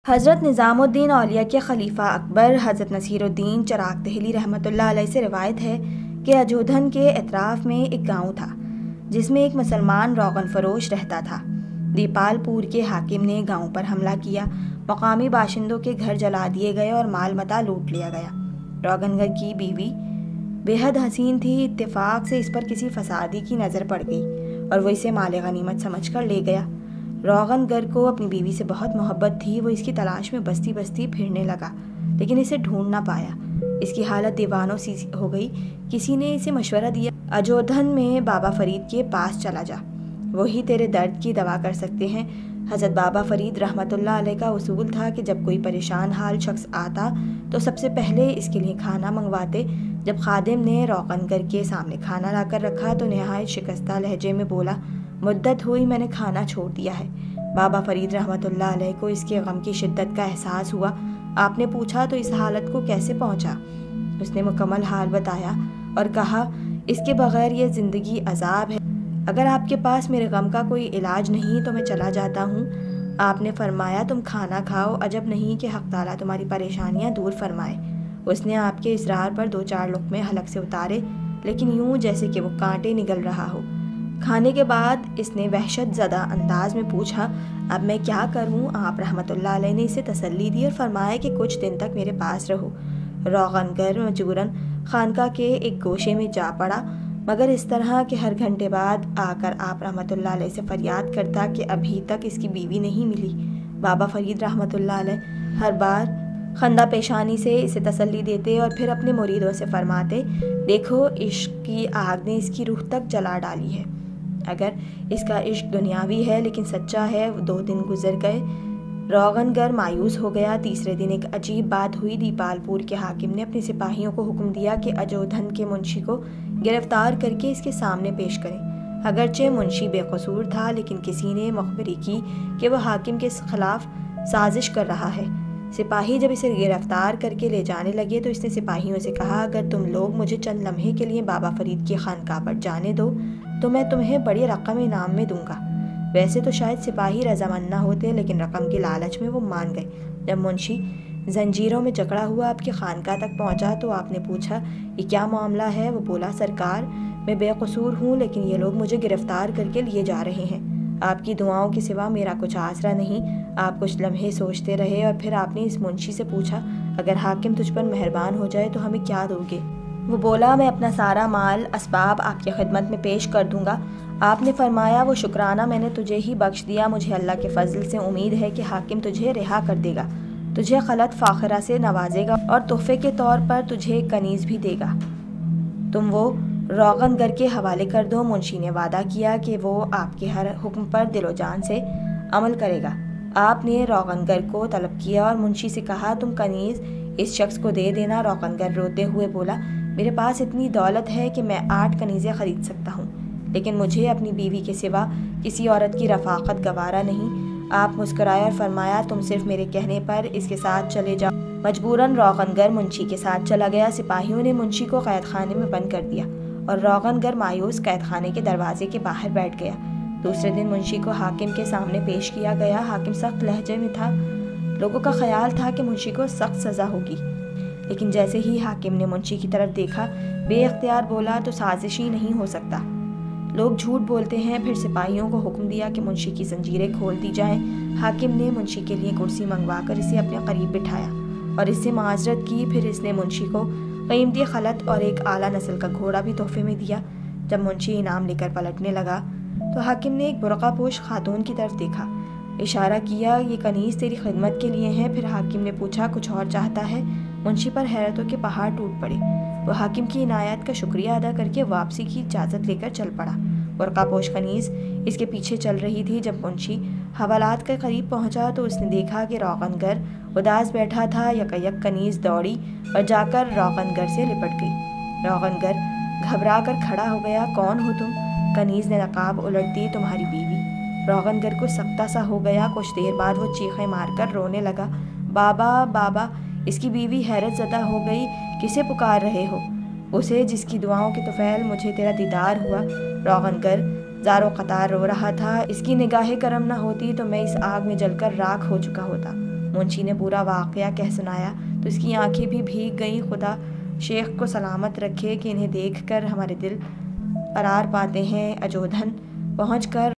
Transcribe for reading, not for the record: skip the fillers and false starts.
حضرت نظام الدین اولیاء کے خلیفہ اکبر حضرت نصیر الدین چراغ دہلی رحمۃ اللہ علیہ سے روایت ہے کہ اجودھن کے اطراف میں ایک گاؤں تھا جس میں ایک مسلمان روغن فروش رہتا تھا۔ دیپال پور کے حاکم نے گاؤں پر حملہ کیا، مقامی باشندوں کے گھر جلا دیے گئے اور مال متاع لوٹ لیا گیا۔ روغن گر کی بیوی بے حد حسین تھی، اتفاق سے اس پر کسی فسادی کی نظر پڑ گئی اور وہ اسے مال غنیمت سمجھ کر لے گیا۔ روغن گر کو اپنی بیوی سے بہت محبت تھی، وہ اس کی تلاش میں بستی بستی پھرنے لگا لیکن اسے ڈھونڈ نہ پایا۔ اس کی حالت دیوانوں سی ہو گئی۔ کسی نے اسے مشورہ دیا، اجودھن میں بابا فرید کے پاس چلا جا، وہی تیرے درد کی دوا کر سکتے ہیں۔ حضرت بابا فرید رحمۃ اللہ علیہ کا اصول تھا کہ جب کوئی پریشان حال شخص آتا تو سب سے پہلے اس کے لیے کھانا منگواتے۔ جب خادم نے روغن گر کے سامنے کھانا لا کر رکھا تو نہایت شکستہ لہجے میں بولا، مدت ہوئی میں نے کھانا چھوڑ دیا ہے۔ بابا فرید رحمۃ اللہ علیہ کو اس کے غم کی شدت کا احساس ہوا۔ آپ نے پوچھا تو اس حالت کو کیسے پہنچا؟ اس نے مکمل حال بتایا اور کہا، اس کے بغیر یہ زندگی عذاب ہے، اگر آپ کے پاس میرے غم کا کوئی علاج نہیں تو میں چلا جاتا ہوں۔ آپ نے فرمایا، تم کھانا کھاؤ، عجب نہیں کہ حق تعالیٰ تمہاری پریشانیاں دور فرمائے۔ اس نے آپ کے اصرار پر 2-4 لقمے حلق سے اتارے، لیکن یوں جیسے کہ وہ کانٹے نگل رہا ہو۔ کھانے کے بعد اس نے وحشت زدہ انداز میں پوچھا، اب میں کیا کروں؟ آپ رحمۃ اللہ علیہ نے اسے تسلی دی اور فرمایا کہ کچھ دن تک میرے پاس رہو۔ روغن گر مجبوراً خانقاہ کے ایک گوشے میں جا پڑا، مگر اس طرح کہ ہر گھنٹے بعد آ کر آپ رحمۃ اللہ علیہ سے فریاد کرتا کہ ابھی تک اس کی بیوی نہیں ملی۔ بابا فرید رحمۃ اللہ علیہ ہر بار خندہ پیشانی سے اسے تسلی دیتے اور پھر اپنے مریدوں سے فرماتے، دیکھو عشق کی آگ نے اس کی روح تک جلا ڈالی ہے، اگر اس کا عشق دنیاوی ہے لیکن سچا ہے۔ 2 دن گزر گئے، روغن گر مایوس ہو گیا۔ تیسرے دن ایک عجیب بات ہوئی۔ دیپال پور کے حاکم نے اپنے سپاہیوں کو حکم دیا کہ اجودھن کے منشی کو گرفتار کر کے اس کے سامنے پیش کریں۔ اگرچہ منشی بے قصور تھا لیکن کسی نے مخبری کی کہ وہ حاکم کے خلاف سازش کر رہا ہے۔ سپاہی جب اسے گرفتار کر کے لے جانے لگے تو اس نے سپاہیوں سے کہا، اگر تم لوگ مجھے چند لمحے کے لیے بابا فرید کی خانقاہ پر جانے دو تو میں تمہیں بڑی رقم انعام میں دوں گا۔ ویسے تو شاید سپاہی رضامند نہ ہوتے لیکن رقم کی لالچ میں وہ مان گئے۔ جب منشی زنجیروں میں جکڑا ہوا آپ کی خانقاہ تک پہنچا تو آپ نے پوچھا، یہ کیا معاملہ ہے؟ وہ بولا، سرکار میں بے قصور ہوں لیکن یہ لوگ مجھے گرفتار کر کے لیے جا رہے ہیں، آپ کی دعاؤں کے سوا میرا کچھ آسرا نہیں۔ آپ کچھ لمحے سوچتے رہے اور پھر آپ نے اس منشی سے پوچھا، اگر حاکم تجھ پر مہربان ہو جائے تو ہمیں کیا دو گے؟ وہ بولا، میں اپنا سارا مال اسباب آپ کی خدمت میں پیش کر دوں گا۔ آپ نے فرمایا، وہ شکرانہ میں نے تجھے ہی بخش دیا، مجھے اللہ کے فضل سے امید ہے کہ حاکم تجھے رہا کر دے گا، تجھے خلعت فاخرہ سے نوازے گا اور تحفے کے طور پر تجھے ایک کنیز بھی دے گا، تم وہ روغن گر کے حوالے کر دو۔ منشی نے وعدہ کیا کہ وہ آپ کے ہر حکم پر دل و جان سے عمل کرے گا۔ آپ نے روغن گر کو طلب کیا اور منشی سے کہا، تم کنیز اس شخص کو دے دینا۔ روغن گر روتے ہوئے بولا، میرے پاس اتنی دولت ہے کہ میں 8 کنیزیں خرید سکتا ہوں، لیکن مجھے اپنی بیوی کے سوا کسی عورت کی رفاقت گوارا نہیں۔ آپ مسکرائے اور فرمایا، تم صرف میرے کہنے پر اس کے ساتھ چلے جاؤ۔ مجبوراً روغن گر منشی کے ساتھ چلا گیا۔ سپاہیوں نے منشی کو قید خانے میں بند کر دیا اور روغن گر مایوس قید خانے کے دروازے کے باہر بیٹھ گیا۔ دوسرے دن منشی کو حاکم کے سامنے پیش کیا گیا۔ حاکم سخت لہجے میں تھا، لوگوں کا خیال تھا کہ منشی کو سخت سزا ہوگی، لیکن جیسے ہی حاکم نے منشی کی طرف دیکھا بے اختیار بولا، تو سازشی نہیں ہو سکتا، لوگ جھوٹ بولتے ہیں۔ پھر سپاہیوں کو حکم دیا کہ منشی کی زنجیریں کھول دی جائیں۔ حاکم نے منشی کے لیے کرسی منگوا کر اسے اپنے قریب بٹھایا اور اس سے معذرت کی۔ پھر اس نے منشی کو قیمتی خلعت اور ایک اعلیٰ نسل کا گھوڑا بھی تحفے میں دیا۔ جب منشی انعام لے کر پلٹنے لگا تو حاکم نے ایک برقع پوش خاتون کی طرف دیکھا، اشارہ کیا، یہ کنیز تیری خدمت کے لیے ہیں۔ پھر حاکم نے پوچھا، کچھ اور چاہتا ہے؟ منشی پر حیرتوں کے پہاڑ ٹوٹ پڑے۔ وہ حاکم کی عنایت کا شکریہ ادا کر کے واپسی کی اجازت لے کر چل پڑا۔ برقع پوش کنیز اس کے پیچھے چل رہی تھی۔ جب منشی حوالات کے قریب پہنچا تو اس نے دیکھا کہ روغن گر اداس بیٹھا تھا۔ یکایک کنیز دوڑی اور جا کر روغن گر سے لپٹ گئی۔ روغن گر گھبرا کر کھڑا ہو گیا، کون ہو تم؟ کنیز نے نقاب الٹ دی، تمہاری بیوی۔ روغن گر کو سکتہ سا ہو گیا۔ کچھ دیر بعد وہ چیخیں مار کر رونے لگا، بابا بابا۔ اس کی بیوی حیرت زدہ ہو گئی، کسے پکار رہے ہو؟ اسے جس کی دعاؤں کے طفیل مجھے تیرا دیدار ہوا۔ روغن گر زار و قطار رو رہا تھا، اس کی نگاہ کرم نہ ہوتی تو میں اس آگ میں جل کر راکھ ہو چکا ہوتا۔ منشی نے پورا واقعہ کہہ سنایا تو اس کی آنکھیں بھی بھیگ گئیں۔ خدا شیخ کو سلامت رکھے کہ انہیں دیکھ کر ہمارے دل قرار پاتے ہیں۔ اجودھن پہنچ کر